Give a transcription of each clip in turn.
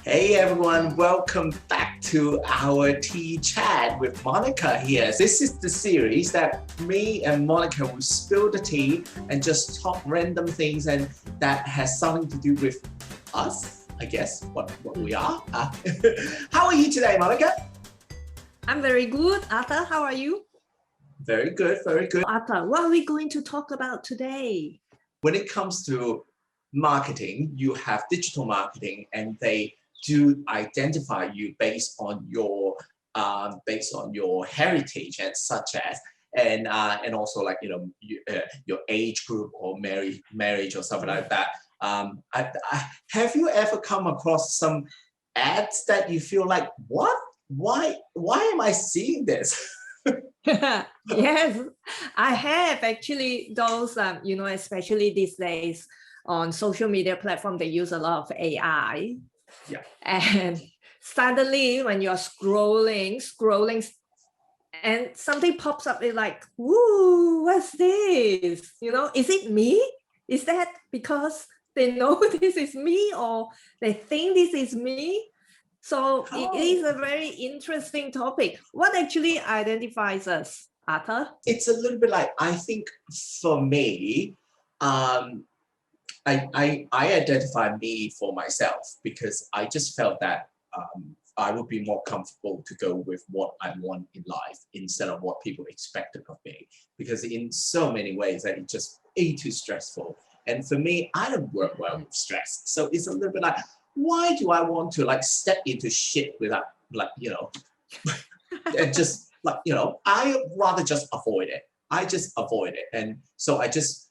Hey everyone, welcome back to our tea chat with Monica here. This is the series that me and Monica will spill the tea and just talk random things and that has something to do with us, I guess, what we are. How are you today, Monica? I'm very good. Arthur, how are you? Very good, very good. Arthur, what are we going to talk about today? When it comes to marketing, you have digital marketing and they do identify you based on your heritage and such as and also like your age group or marriage or something like that. Have you ever come across some ads that you feel like what? Why am I seeing this? Yes, I have actually those, especially these days on social media platform, they use a lot of AI. Yeah. And suddenly when you're scrolling, and something pops up, it's like, woo, what's this? Is it me? Is that because they know this is me or they think this is me? So it is a very interesting topic. What actually identifies us, Arthur? It's a little bit like, I think for me, I identify me for myself because I just felt that I would be more comfortable to go with what I want in life instead of what people expected of me. Because in so many ways that it's just way too stressful. And for me, I don't work well with stress. So it's a little bit like, why do I want to like step into shit without and just I rather just avoid it. I just avoid it. And so I just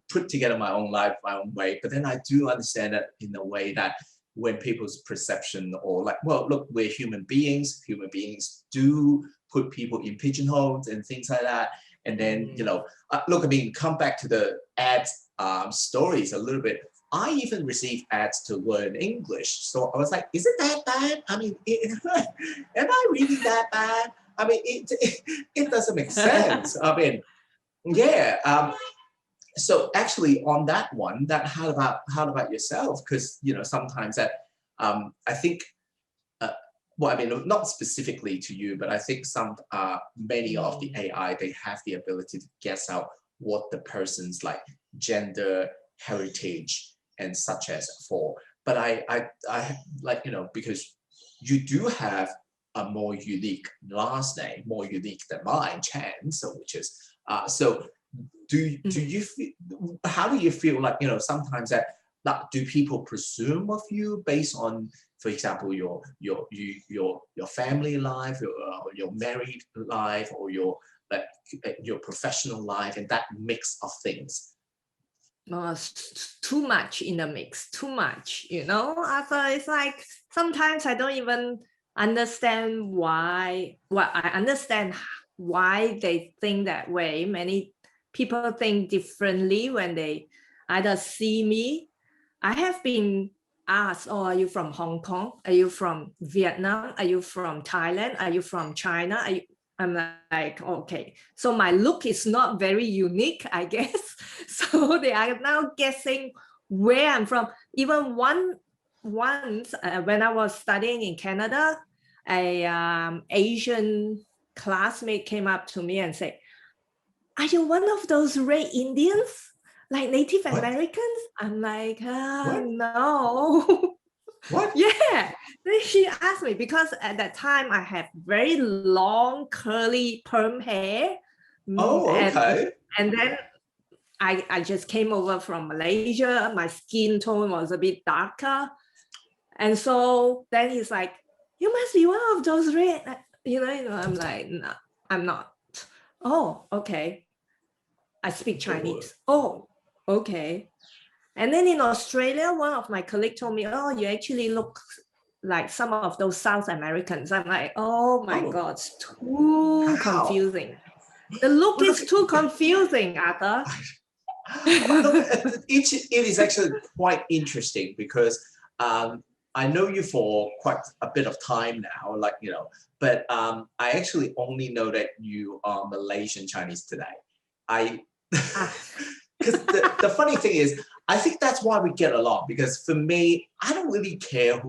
put together my own life, my own way. But then I do understand that in a way that when people's perception or like, well, look, we're human beings do put people in pigeonholes and things like that. And then, look, I mean, come back to the ads stories a little bit. I even received ads to learn English. So I was like, is it that bad? I mean, am I really that bad? I mean, it doesn't make sense. I mean, yeah. So actually on that one, how about yourself? Because, sometimes that I think, well, I mean, not specifically to you, but I think many of the AI, they have the ability to guess out what the person's like gender, heritage, and such as for. But I like, because you do have a more unique last name, more unique than mine, Chan. So which is so. Do you feel? How do you feel like sometimes that do people presume of you based on, for example, your family life, your married life, or your professional life, and that mix of things? Too much in the mix, too much, Arthur. It's like sometimes I don't even understand why. Well, I understand why they think that way. Many people think differently when they either see me. I have been asked, oh, are you from Hong Kong? Are you from Vietnam? Are you from Thailand? Are you from China? I'm like, okay, so my look is not very unique, I guess. So they are now guessing where I'm from. Even once when I was studying in Canada, a Asian classmate came up to me and said, are you one of those Red Indians, like Native Americans? I'm like, no. What? Yeah. Then she asked me because at that time I have very long curly perm hair. Oh, okay. And then I just came over from Malaysia. My skin tone was a bit darker. And so then he's like, you must be one of those red. I'm like, no, I'm not. Oh, okay. I speak Chinese. Oh, okay. And then in Australia, one of my colleagues told me, oh, you actually look like some of those South Americans. I'm like, oh my God, it's too confusing. The look is too confusing, Arthur. It is actually quite interesting because I know you for quite a bit of time now, but I actually only know that you are Malaysian Chinese today. Because the funny thing is, I think that's why we get along, because for me, I don't really care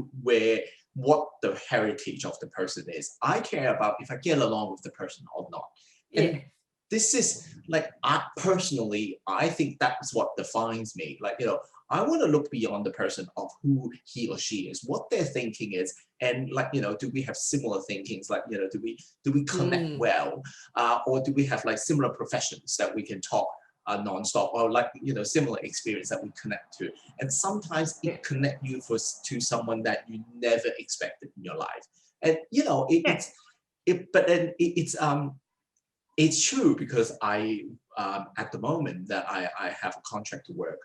what the heritage of the person is. I care about if I get along with the person or not. And Yeah. this is like, I think that's what defines me. Like, I want to look beyond the person of who he or she is, what their thinking is, and like, do we have similar thinkings? Like, do we connect well, or do we have like similar professions that we can talk non-stop, or like, similar experience that we connect to. And sometimes it connect you to someone that you never expected in your life. And it's true, because I at the moment that I have a contract to work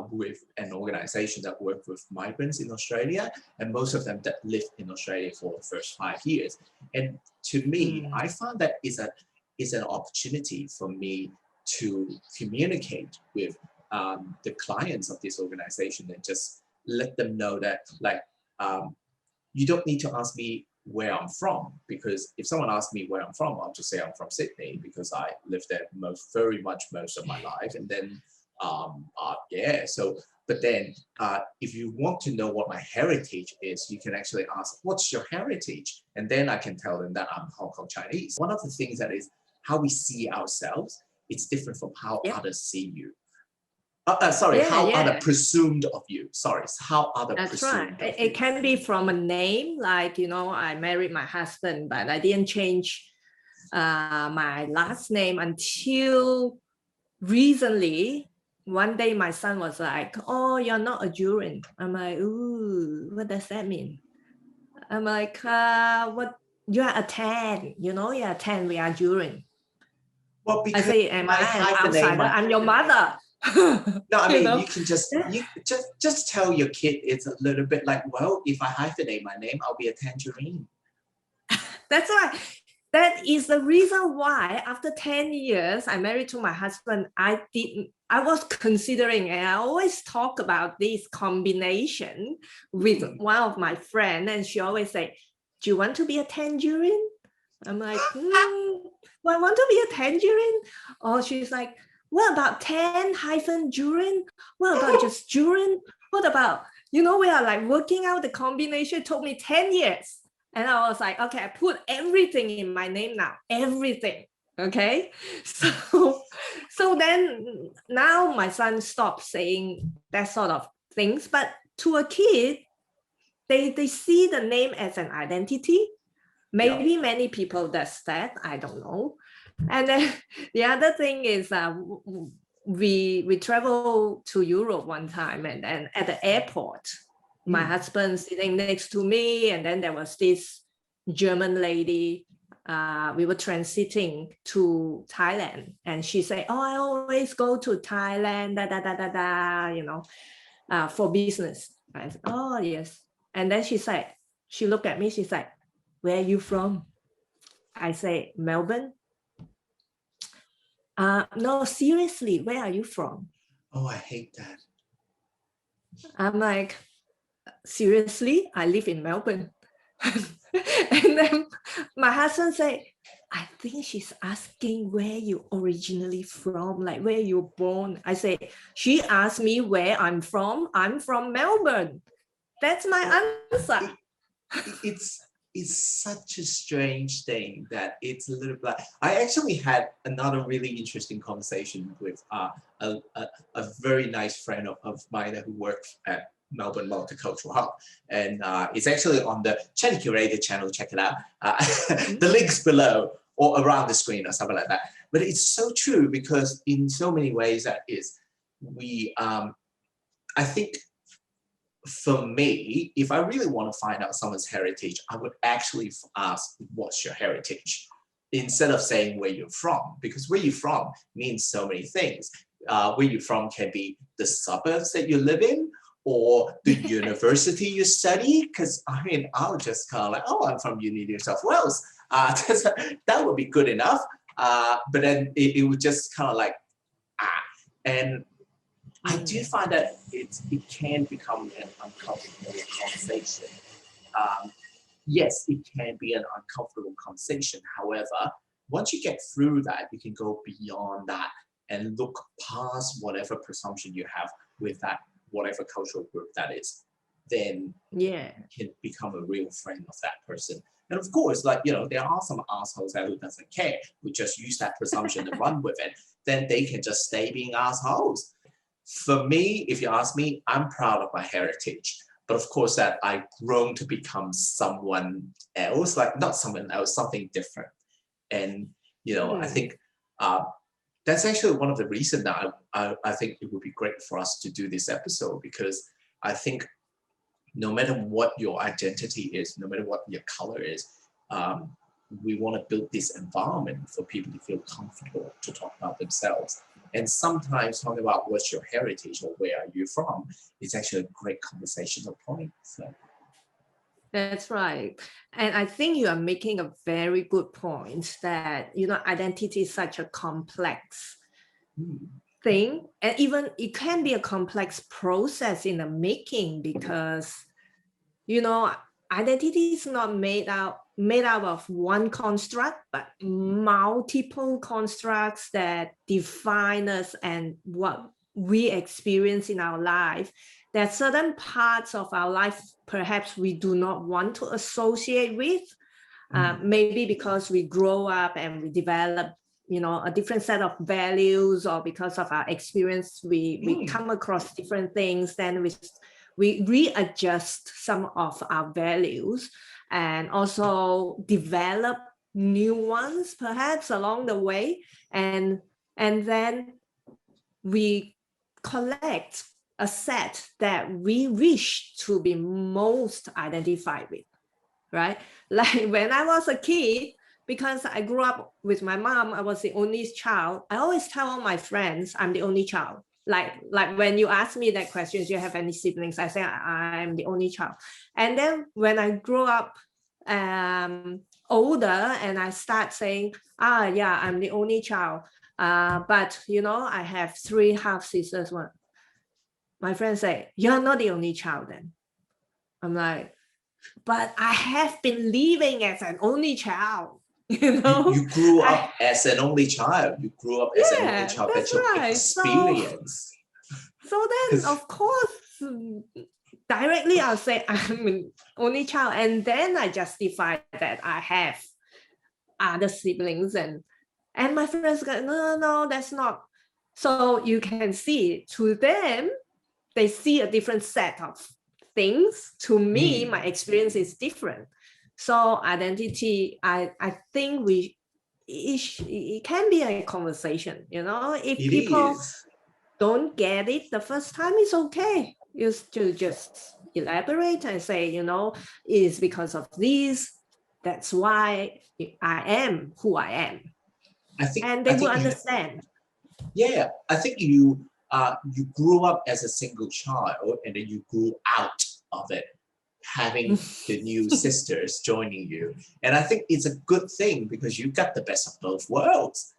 with an organization that work with migrants in Australia, and most of them that lived in Australia for the first 5 years. And to me, I found that is an opportunity for me to communicate with the clients of this organization, and just let them know that, like, you don't need to ask me where I'm from, because if someone asks me where I'm from, I'll just say I'm from Sydney, because I lived there very much most of my life. And then, but then if you want to know what my heritage is, you can actually ask, what's your heritage? And then I can tell them that I'm Hong Kong Chinese. One of the things that is how we see ourselves, it's different from how others see you. How other presumed of you. Sorry, how other presumed of you. It can be from a name, like, I married my husband, but I didn't change my last name until recently. One day my son was like, oh, you're not a Jurin. I'm like, ooh, what does that mean? I'm like, what? You are a 10, you're a 10, we are Jurin. Well, because I say, am I an outsider? I'm your mother. No, I mean, you can just tell your kid it's a little bit like, well, if I hyphenate my name, I'll be a tangerine. That's right. That is the reason why after 10 years, I married to my husband, I was considering, and I always talk about this combination with one of my friends, and she always say, do you want to be a tangerine? I'm like, I want to be a tangerine. Or she's like, what about 10-Jurin? What about just Jurin? What about, we are like working out the combination. It took me 10 years. And I was like, okay, I put everything in my name now, everything. Okay. So then now my son stopped saying that sort of things. But to a kid, they see the name as an identity. Maybe many people does that, I don't know. And then the other thing is we traveled to Europe one time, and then at the airport, my husband sitting next to me, and then there was this German lady. We were transiting to Thailand, and she said, oh, I always go to Thailand, for business. I said, oh, yes. And then she looked at me, she said, where are you from? I say, Melbourne. No, seriously, where are you from? Oh, I hate that. I'm like, seriously, I live in Melbourne. And then my husband said, I think she's asking where you originally from, like where you were born. I say, she asked me where I'm from Melbourne. That's my answer. It's such a strange thing that it's a little bit. I actually had another really interesting conversation with a very nice friend of mine who works at Melbourne Multicultural Hub, and it's actually on the Chatty Curated channel. Check it out. The links below or around the screen or something like that. But it's so true, because in so many ways that is, I think, for me, if I really want to find out someone's heritage, I would actually ask, what's your heritage? Instead of saying where you're from, because where you're from means so many things. Where you're from can be the suburbs that you live in, or the university you study. Because I mean, I'll just kind of like, oh, I'm from University of South Wales. That would be good enough. But then it would just kind of like, and I do find that it can become an uncomfortable conversation. Yes, it can be an uncomfortable conversation. However, once you get through that, you can go beyond that and look past whatever presumption you have with that, whatever cultural group that is, then Yeah. you can become a real friend of that person. And of course, like, you know, there are some assholes who doesn't care, who just use that presumption and run with it. Then they can just stay being assholes. For me, if you ask me, I'm proud of my heritage. But of course that I've grown to become someone else, like not someone else, something different. And, you know, I think that's actually one of the reasons that I think it would be great for us to do this episode, because I think no matter what your identity is, no matter what your color is, we want to build this environment for people to feel comfortable to talk about themselves. And sometimes talking about what's your heritage or where are you from is actually a great conversational point. So. That's right. And I think you are making a very good point that, you know, identity is such a complex thing. And even it can be a complex process in the making, because, you know, identity is not made out of one construct, but multiple constructs that define us and what we experience in our life. There are certain parts of our life perhaps we do not want to associate with, maybe because we grow up and we develop, you know, a different set of values, or because of our experience, we come across different things, then we readjust some of our values and also develop new ones perhaps along the way, and then we collect a set that we wish to be most identified with, right? Like when I was a kid, because I grew up with my mom, I was the only child. I always tell all my friends I'm the only child. Like when you ask me that question, do you have any siblings? I say I'm the only child. And then when I grew up older and I start saying, yeah, I'm the only child. But you know, I have 3 half sisters. My friends say, you're not the only child then. I'm like, but I have been living as an only child. You know, you grew up as an only child. You grew up as an only child. That's That's your right. experience. So then, of course, directly I'll say I'm an only child, and then I justify that I have other siblings, and my friends go, no, that's not. So you can see, to them, they see a different set of things. To me, my experience is different. So identity, I think it can be a conversation, you know, if people don't get it the first time, it's okay. You to just elaborate and say, you know, it's because of this. That's why I am who I am. And they will understand. Yeah, I think you grew up as a single child, and then you grew out of it, having the new sisters joining you. And I think it's a good thing, because you got the best of both worlds.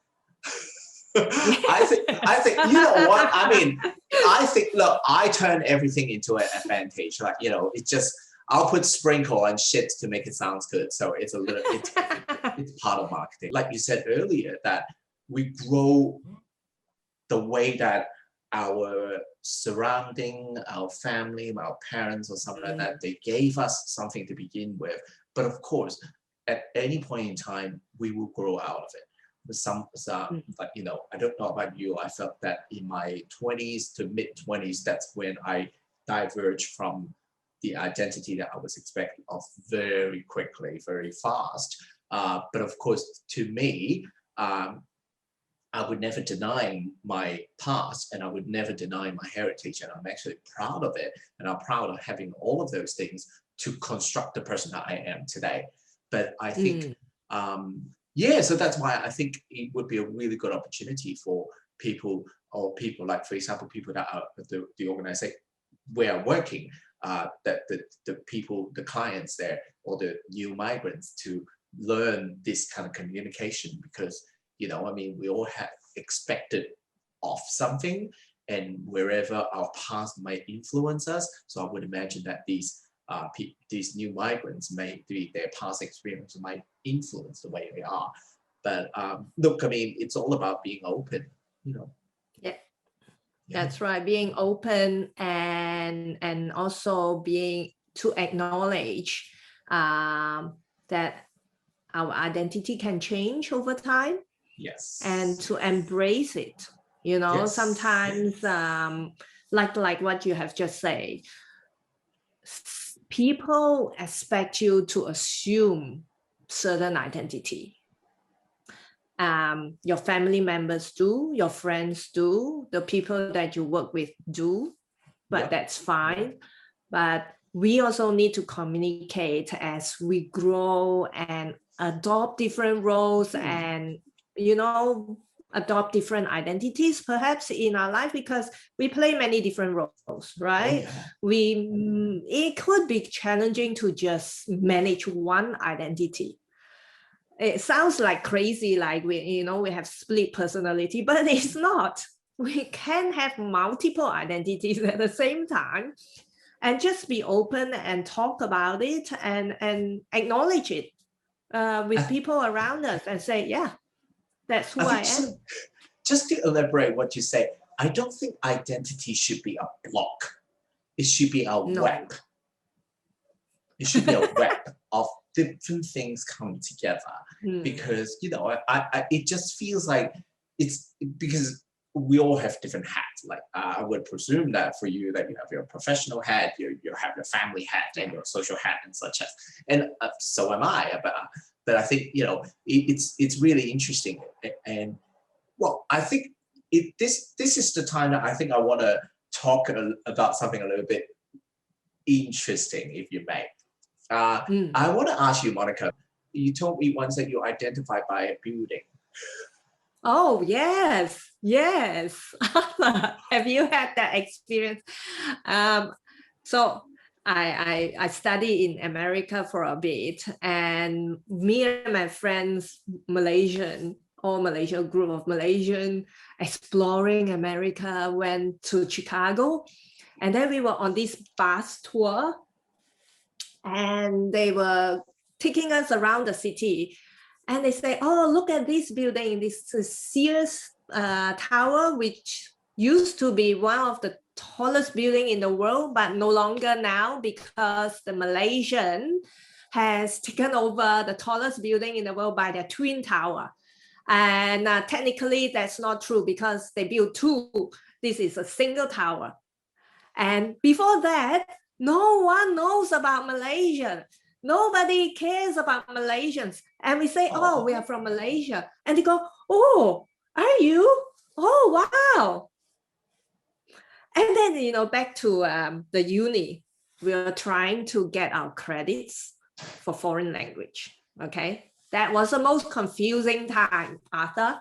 I think you know what I mean. I think, look, I turn everything into an advantage. Like, you know, it's just I'll put sprinkle and shit to make it sound good. So it's a little it's part of marketing. Like you said earlier, that we grow the way that our surrounding, our family, our parents or something like that, they gave us something to begin with. But of course, at any point in time, we will grow out of it. Like, you know, I don't know about you, I felt that in my 20s to mid 20s, that's when I diverged from the identity that I was expecting of very quickly, very fast. But of course, to me, I would never deny my past, and I would never deny my heritage, and I'm actually proud of it, and I'm proud of having all of those things to construct the person that I am today. But I think, so that's why I think it would be a really good opportunity for people, like, for example, people that are the organization where I'm working, that the people, the clients there, or the new migrants, to learn this kind of communication, because, you know, I mean, we all have expected of something, and wherever our past might influence us. So I would imagine that these new migrants, their past experience might influence the way they are. But look, I mean, it's all about being open, you know. That's right. Being open and also being to acknowledge that our identity can change over time. Yes. And to embrace it. You know, Yes. sometimes like what you have just said, people expect you to assume certain identity. Your family members do, your friends do, the people that you work with do, but that's fine. But we also need to communicate as we grow and adopt different roles and, you know, adopt different identities perhaps in our life, because we play many different roles, right? It could be challenging to just manage one identity. It sounds like crazy, like we have split personality, but it's not. We can have multiple identities at the same time, and just be open and talk about it and acknowledge it with people around us and say, yeah, that's who I am. Just to elaborate what you say, I don't think identity should be a block. It should be a web. It should be a web of different things coming together. Because, you know, it just feels like it's because we all have different hats. Like I would presume that for you, that you have your professional hat, you have your family hat, and your social hat, and such as. And so am I. But I think, you know, it's really interesting. And well, I think this is the time that I think I want to talk about something a little bit interesting, if you may. I want to ask you, Monica, you told me once that you identify by a building. Oh, yes. Have you had that experience? So I studied in America for a bit, and me and my friends, group of Malaysian exploring America, went to Chicago, and then we were on this bus tour, and they were taking us around the city, and they say, oh, look at this building, this Sears Tower, which used to be one of the tallest building in the world, but no longer now, because the Malaysian has taken over the tallest building in the world by their twin tower. And technically that's not true, because they built two. This is a single tower. And before that, no one knows about Malaysia. Nobody cares about Malaysians. And we say, oh, we are from Malaysia. And they go, oh, are you? Oh, wow. And then, you know, back to the uni, we are trying to get our credits for foreign language. Okay. That was the most confusing time, Arthur,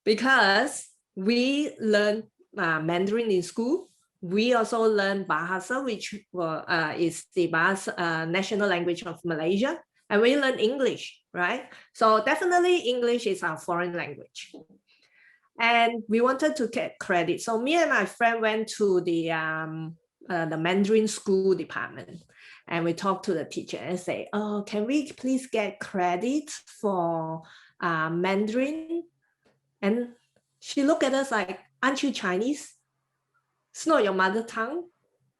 because we learned Mandarin in school. We also learned Bahasa, which is the national language of Malaysia. And we learn English, right? So definitely English is our foreign language. And we wanted to get credit. So me and my friend went to the Mandarin school department. And we talked to the teacher and say, oh, can we please get credit for Mandarin? And she looked at us like, aren't you Chinese? It's not your mother tongue,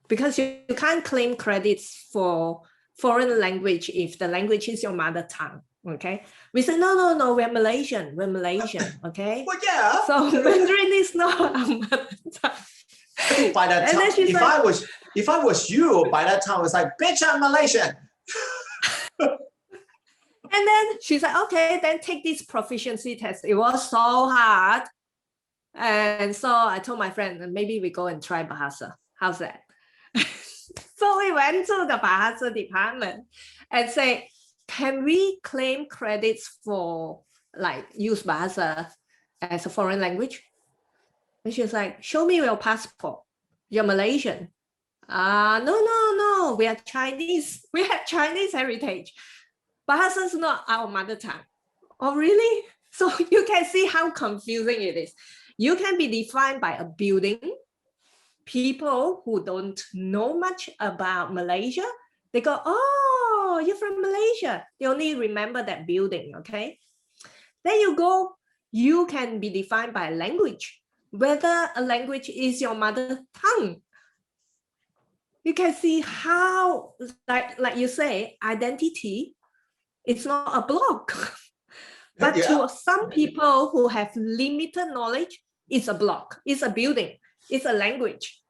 because you can't claim credits for foreign language if the language is your mother tongue. Okay, we said no, we're Malaysian, okay. Well, yeah. So Mandarin is not our mother tongue. By that time, if I was you, by that time I was like, bitch, I'm Malaysian. And then she's like, okay, then take this proficiency test. It was so hard. And so I told my friend, maybe we go and try Bahasa. How's that? So we went to the Bahasa department and say, can we claim credits for like use Bahasa as a foreign language? And she's like, show me your passport. You're Malaysian. No, we are Chinese. We have Chinese heritage. Bahasa is not our mother tongue. Oh, really? So you can see how confusing it is. You can be defined by a building. People who don't know much about Malaysia, they go, oh, you're from Malaysia. They only remember that building, okay? Then you can be defined by language. whether a language is your mother tongue. You can see how, like you say, identity is not a block. But to some people who have limited knowledge, it's a block, it's a building, it's a language,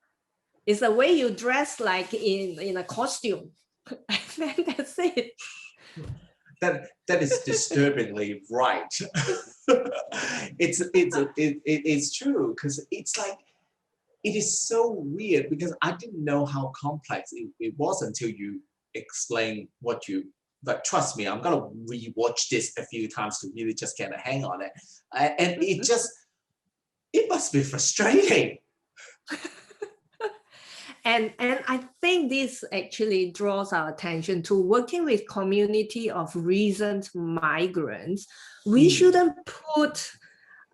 it's the way you dress like in a costume. And that's it. That is disturbingly right. It's true, because it's like, it is so weird, because I didn't know how complex it was until you explain what you, but trust me, I'm gonna rewatch this a few times to really just get a hang on it. And it must be frustrating. And I think this actually draws our attention to working with community of recent migrants. We shouldn't put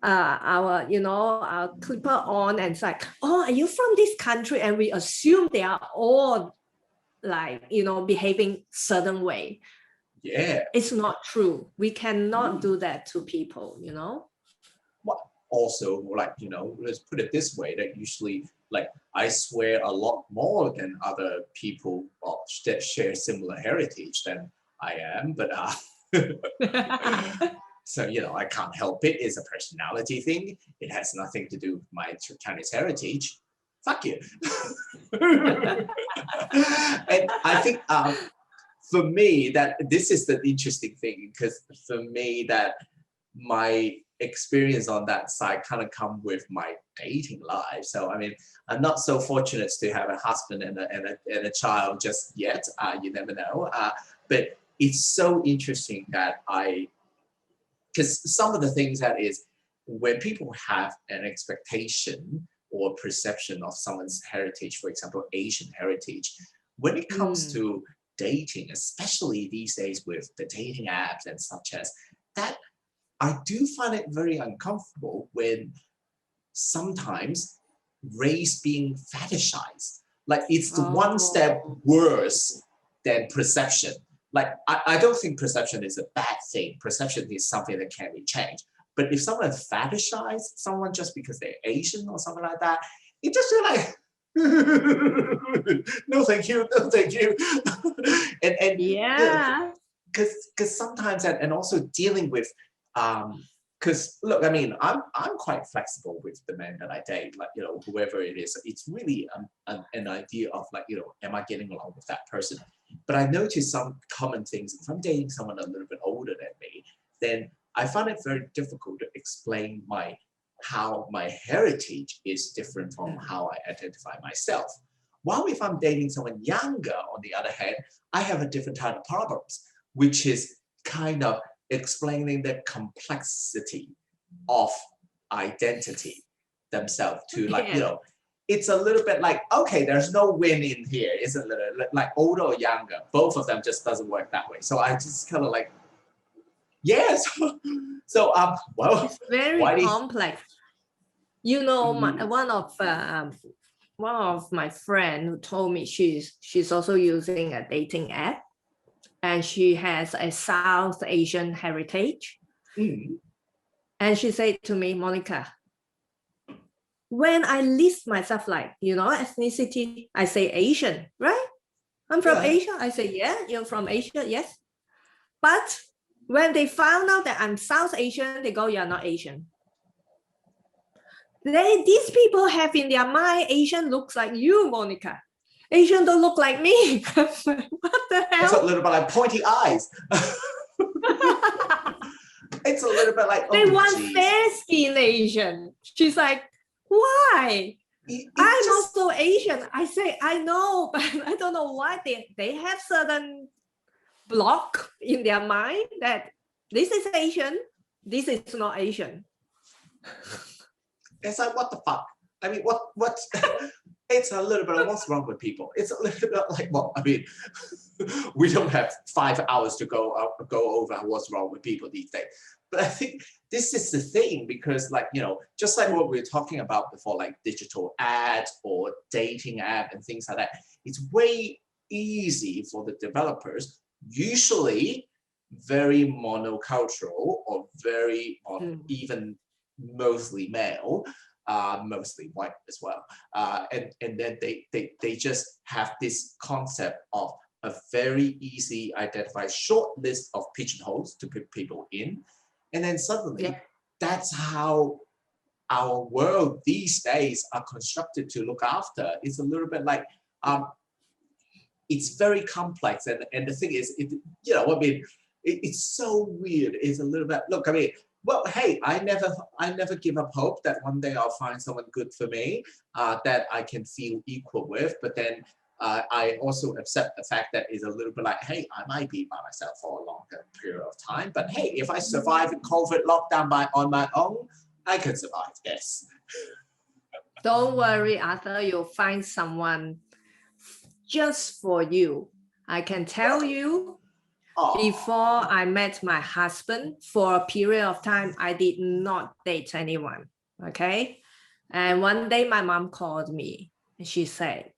our clipper on and say, oh, are you from this country? And we assume they are all like, behaving certain way. Yeah. It's not true. We cannot do that to people, Well, also, like, let's put it this way, that usually, like, I swear a lot more than other people that share similar heritage than I am, but so, I can't help it. It's a personality thing. It has nothing to do with my Chinese heritage. Fuck you. And I think for me, that this is the interesting thing, because for me, that my experience on that side kind of come with my dating life. So, I mean, I'm not so fortunate to have a husband and a child just yet. You never know. But it's so interesting that because some of the things that is, when people have an expectation or perception of someone's heritage, for example, Asian heritage, when it comes to dating, especially these days with the dating apps and such as that, I do find it very uncomfortable when sometimes race being fetishized. Like, it's the one step worse than perception. Like, I don't think perception is a bad thing. Perception is something that can be changed. But if someone fetishizes someone just because they're Asian or something like that, it just feel like, no thank you, no thank you. and yeah, because sometimes and also dealing with because look, I mean, I'm quite flexible with the men that I date, like, whoever it is. It's really an idea of, like, am I getting along with that person? But I notice some common things. If I'm dating someone a little bit older than me, then I find it very difficult to explain how my heritage is different from how I identify myself. While if I'm dating someone younger, on the other hand, I have a different type of problems, which is kind of explaining the complexity of identity themselves to, like, it's a little bit like, okay, there's no win in here. It's a little like older or younger. Both of them just doesn't work that way. So I just kind of like, yes. So well, it's very complex. One of my friend who told me she's also using a dating app, and she has a South Asian heritage. And she said to me, Monica, when I list myself, like, ethnicity, I say Asian, right? I'm from Asia. I say, yeah, you're from Asia, yes. But when they found out that I'm South Asian, they go, you're not Asian. These people have in their mind, Asian looks like you, Monica. Asian don't look like me. What the hell? It's a little bit like pointy eyes. It's a little bit like, they want fair skin Asian. She's like, why? I'm also Asian. I say, I know, but I don't know why they have certain block in their mind that this is Asian, this is not Asian. It's like, what the fuck? I mean, what? It's a little bit of what's wrong with people. It's a little bit like, well, I mean, we don't have 5 hours to go over what's wrong with people these days. But I think this is the thing, because, like, just like what we were talking about before, like digital ads or dating app and things like that, it's way easy for the developers, usually very monocultural or very, or even mostly male, mostly white as well. And then they just have this concept of a very easy identified short list of pigeonholes to put people in. And then suddenly that's how our world these days are constructed to look after. It's a little bit like, it's very complex. And the thing is, it's so weird. It's a little bit, look, I mean, well, hey, I never give up hope that one day I'll find someone good for me, that I can feel equal with. But then I also accept the fact that it's a little bit like, hey, I might be by myself for a longer period of time. But hey, if I survive COVID lockdown on my own, I can survive, yes. Don't worry, Arthur, you'll find someone just for you. I can tell you, before I met my husband, for a period of time, I did not date anyone, okay? And one day my mom called me and she said,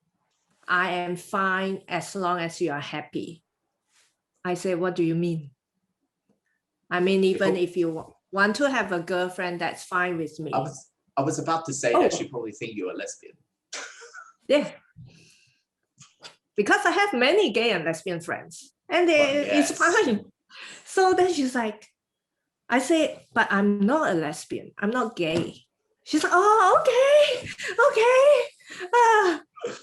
I am fine as long as you are happy. I said, what do you mean? I mean, even if you want to have a girlfriend, that's fine with me. I was about to say that she probably think you're a lesbian. Yeah. Because I have many gay and lesbian friends. And it's fine. So then she's like, I say, but I'm not a lesbian. I'm not gay. She's like, oh, okay.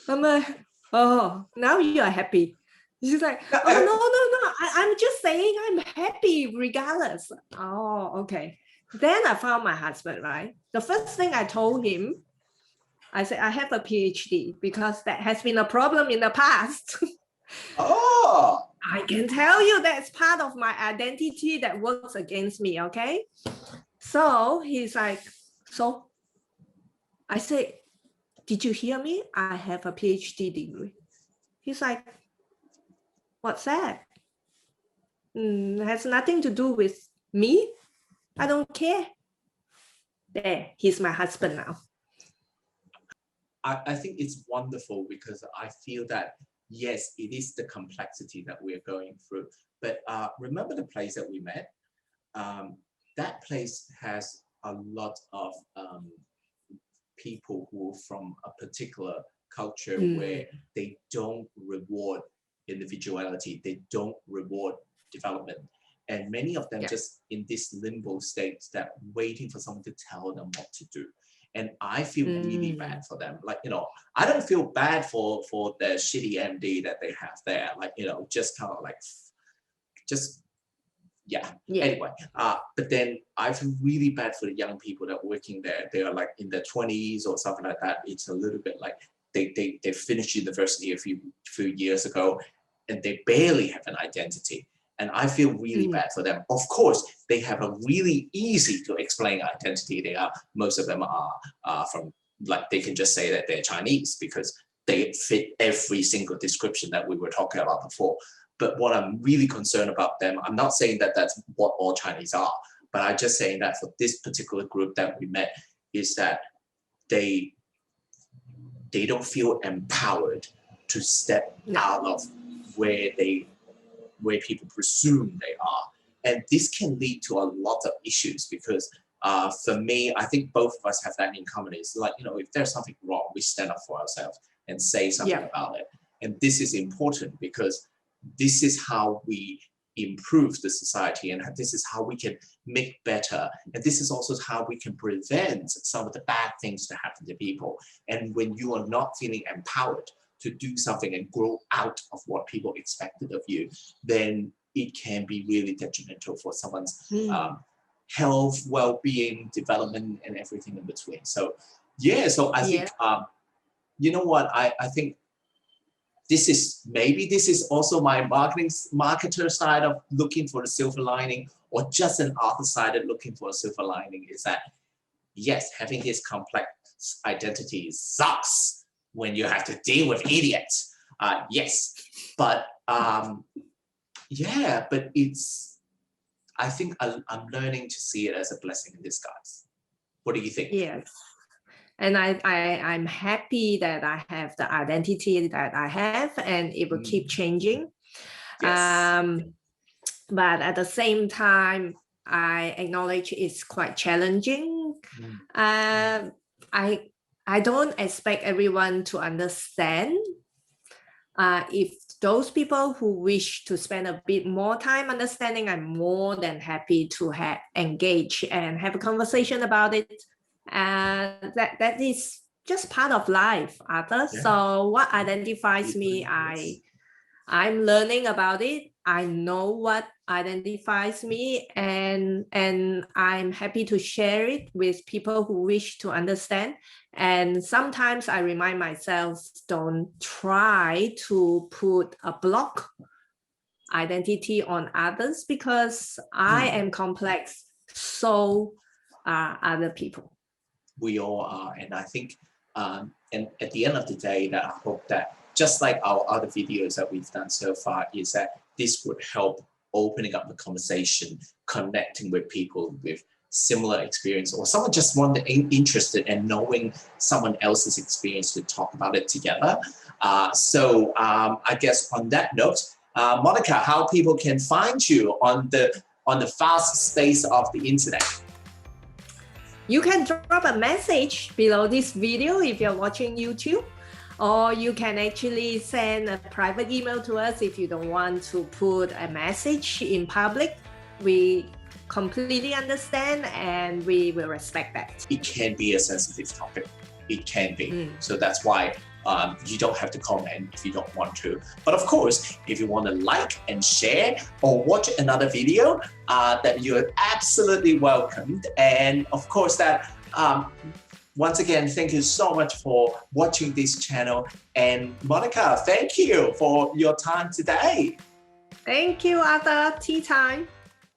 I'm like, oh, now you are happy. She's like, oh, no. I'm just saying I'm happy regardless. Oh, okay. Then I found my husband, right? The first thing I told him, I said, I have a PhD because that has been a problem in the past. Oh, I can tell you that's part of my identity that works against me, okay? So he's like, so I said, did you hear me? I have a PhD degree. He's like, what's that? It has nothing to do with me. I don't care. There, he's my husband now. I think it's wonderful because I feel that, yes, it is the complexity that we're going through. But remember the place that we met? That place has a lot of people who are from a particular culture where they don't reward individuality, they don't reward development. And many of them just in this limbo state that waiting for someone to tell them what to do. And I feel really bad for them. Like, I don't feel bad for the shitty MD that they have there. Like, just kind of like, Anyway, but then I feel really bad for the young people that are working there. They are like in their 20s or something like that. It's a little bit like they finished university a few years ago and they barely have an identity. And I feel really bad for them. Of course, they have a really easy to explain identity. Most of them are from, like, they can just say that they're Chinese because they fit every single description that we were talking about before. But what I'm really concerned about them, I'm not saying that that's what all Chinese are, but I'm just saying that for this particular group that we met is that they don't feel empowered to step out of where people presume they are. And this can lead to a lot of issues because for me, I think both of us have that in common. It's like, if there's something wrong, we stand up for ourselves and say something about it. And this is important because this is how we improve the society and this is how we can make better. And this is also how we can prevent some of the bad things to happen to people. And when you are not feeling empowered to do something and grow out of what people expected of you, then it can be really detrimental for someone's health, well-being, development, and everything in between. So, so I think, you know what, I think this is also my marketer side of looking for the silver lining, or just an author side of looking for a silver lining, is that, yes, having this complex identity sucks when you have to deal with idiots. Yes, but but it's, I think I'm learning to see it as a blessing in disguise. What do you think? Yes. And I'm happy that I have the identity that I have, and it will keep changing. Yes. But at the same time, I acknowledge it's quite challenging. I don't expect everyone to understand. If those people who wish to spend a bit more time understanding, I'm more than happy to engage and have a conversation about it. That is just part of life, Arthur. Yeah. So what identifies me, Yes. I'm learning about it. I know what identifies me, and I'm happy to share it with people who wish to understand. And sometimes I remind myself, don't try to put a block identity on others, because I am complex. So are other people. We all are, and I think, and at the end of the day, that I hope that just like our other videos that we've done so far, is that this would help opening up the conversation, connecting with people with similar experience, or someone just interested in knowing someone else's experience to talk about it together. So I guess on that note, Monica, how people can find you on the fast space of the internet? You can drop a message below this video if you're watching YouTube, or you can actually send a private email to us if you don't want to put a message in public. We completely understand and we will respect that. It can be a sensitive topic. It can be. So that's why you don't have to comment if you don't want to. But of course, if you want to like and share or watch another video, that you're absolutely welcomed. And of course that, once again, thank you so much for watching this channel. And Monica, thank you for your time today. Thank you, Arthur. Tea time.